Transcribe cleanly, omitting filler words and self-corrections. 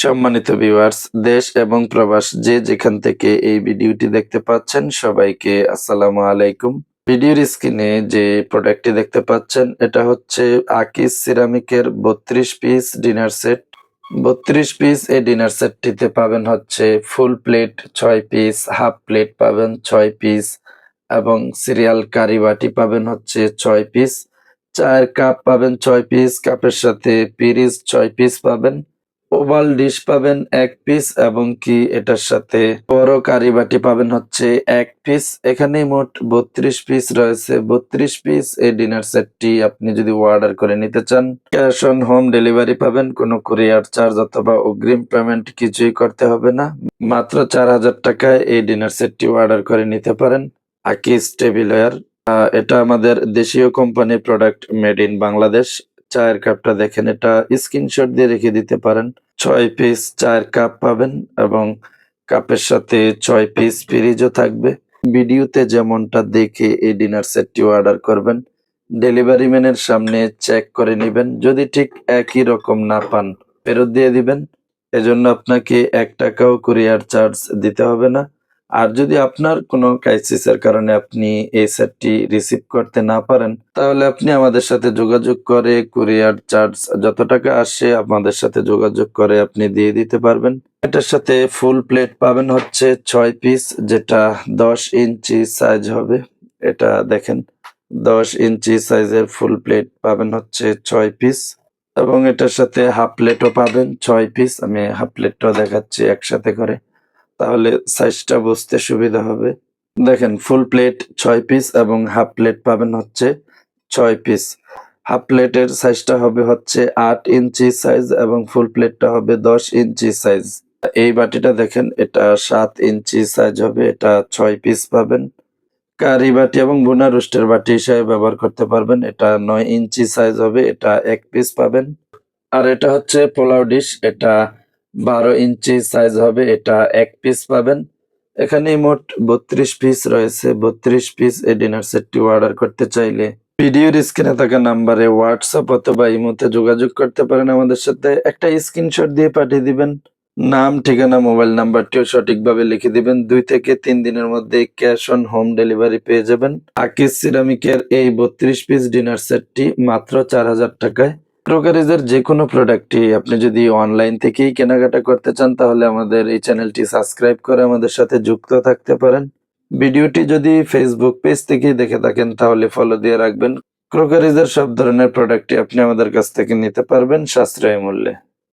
সম্মানিত ভিউয়ার্স, দেশ এবং প্রবাস যে যেখান থেকে এই ভিডিওটি দেখতে পাচ্ছেন সবাইকে আসসালামু আলাইকুম। ভিডিওর স্ক্রিনে যে প্রোডাক্টটি দেখতে পাচ্ছেন এটা হচ্ছে আকিজ সিরামিকের 32 পিস ডিনার সেট। 32 পিস এই ডিনার সেটটিতে পাবেন হচ্ছে full plate 6 piece, half plate পাবেন 6 পিস এবং সিরিয়াল কারি বাটি পাবেন হচ্ছে 6 পিস, চায়ের কাপ পাবেন 6 পিস, কাপের সাথে পিরিচ 6 পিস পাবেন, ওভাল ডিশ পাবেন ১ পিস এবং কি এটার সাথে বড় কারি বাটি পাবেন হচ্ছে ১ পিস। এখানে মোট ৩২ পিস রয়েছে। ৩২ পিস এই ডিনার সেটটি আপনি যদি অর্ডার করে নিতে চান, ক্যাশ অন হোম ডেলিভারি পাবেন। কোনো কুরিয়ার চার্জ অথবা অগ্রিম পেমেন্ট কিছুই করতে হবে না। মাত্র ৪,০০০ টাকায় এই ডিনার সেটটি অর্ডার করে নিতে পারেন। আকিজ টেবিলওয়্যার। এটা আমাদের দেশীয় কোম্পানির প্রোডাক্ট, মেড ইন বাংলাদেশ। চায়ের কাপটা দেখেন, এটা স্ক্রিনশট দিয়ে রেখে দিতে পারেন। ৬ পিস চায়ের কাপ পাবেন এবং কাপের সাথে ৬ পিস ফ্রিজও থাকবে। ভিডিওতে যেমনটা দেখে এই ডিনার সেটটি অর্ডার করবেন। ডেলিভারি ম্যানের সামনে চেক করে নিবেন। যদি ঠিক একই রকম না পান, ফেরত দিয়ে দিবেন। এজন্য আপনাকে ৳১ কুরিয়ার চার্জ দিতে হবে না। আর যদি আপনার কোনো ক্রাইসিসের কারণে আপনি এই সেটটি রিসিভ করতে না পারেন, তাহলে আপনি আমাদের সাথে যোগাযোগ করে কুরিয়ার চার্জ যত টাকা আসে আমাদের সাথে যোগাযোগ করে আপনি দিয়ে দিতে পারবেন। এটার সাথে ফুল প্লেট পাবেন হচ্ছে ৬ পিস, যেটা ১০ ইঞ্চি সাইজ হবে। এটা দেখেন, ১০ ইঞ্চি সাইজের ফুল প্লেট পাবেন হচ্ছে ৬ পিস এবং এটার সাথে হাফ প্লেটও পাবেন ৬ পিস। আমি হাফ প্লেটটাও দেখাচ্ছি একসাথে করে, তাহলে সাইজটা বুঝতে সুবিধা হবে। দেখেন, ফুল প্লেট ৬ পিস এবং হাফ প্লেট পাবেন হচ্ছে ৬ পিস। হাফ প্লেটের সাইজটা হবে হচ্ছে ৮ ইঞ্চি সাইজ এবং ফুল প্লেটটা হবে ১০ ইঞ্চি সাইজ। এই বাটিটা দেখেন, এটা ৭ ইঞ্চি সাইজ হবে, এটা ৬ পিস পাবেন। কারি বাটি এবং ভুনা রোস্টের বাটি হিসেবে ব্যবহার করতে পারবেন। এটা ৯ ইঞ্চি সাইজ হবে, এটা ১ পিস পাবেন। আর এটা হচ্ছে পোলাও ডিশ, এটা ১২ ইঞ্চি সাইজ হবে, এটা ১ পিস পাবেন। এখানে মোট ৩২ পিস রয়েছে। ৩২ পিস এই ডিনার সেটটি অর্ডার করতে চাইলে ভিডিওর স্ক্রিনে থাকা নাম্বারে হোয়াটসঅ্যাপ অথবা ইমোতে যোগাযোগ করতে পারেন আমাদের সাথে। একটা স্ক্রিনশট দিয়ে পাঠিয়ে দিবেন। নাম, ঠিকানা, মোবাইল নাম্বারটিও সঠিকভাবে লিখে দিবেন। ২ থেকে ৩ দিনের মধ্যে ক্যাশ অন হোম ডেলিভারি পেয়ে যাবেন। আকিজ সিরামিকের এই ৩২ পিস ডিনার সেটটি মাত্র ৪,০০০ টাকায়। ক্রোকারিজের যেকোনো প্রোডাক্টই আপনি যদি অনলাইন থেকেই কেনাকাটা করতে চান, তাহলে আমাদের এই চ্যানেলটি সাবস্ক্রাইব করে আমাদের সাথে যুক্ত থাকতে পারেন। ভিডিওটি যদি ফেসবুক পেজ থেকেই দেখে থাকেন, তাহলে ফলো দিয়ে রাখবেন। ক্রোকারিজের সব ধরনের প্রোডাক্টই আপনি আমাদের কাছ থেকে নিতে পারবেন সাশ্রয়ী মূল্যে।